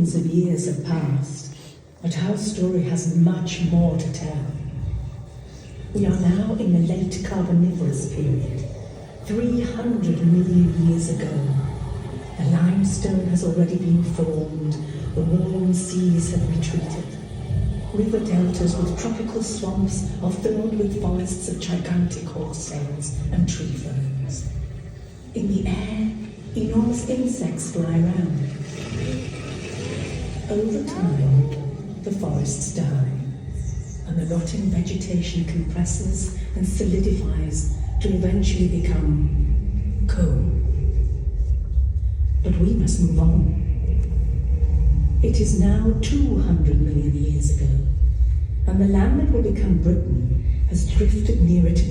Thousands of years have passed, but our story has much more to tell. We are now in the late Carboniferous period, 300 million years ago. The limestone has already been formed, the warm seas have retreated. River deltas with tropical swamps are filled with forests of gigantic horsetails and tree ferns. In the air, enormous insects fly around. Over time, the forests die, and the rotting vegetation compresses and solidifies to eventually become coal. But we must move on. It is now 200 million years ago, and the land that will become Britain has drifted nearer to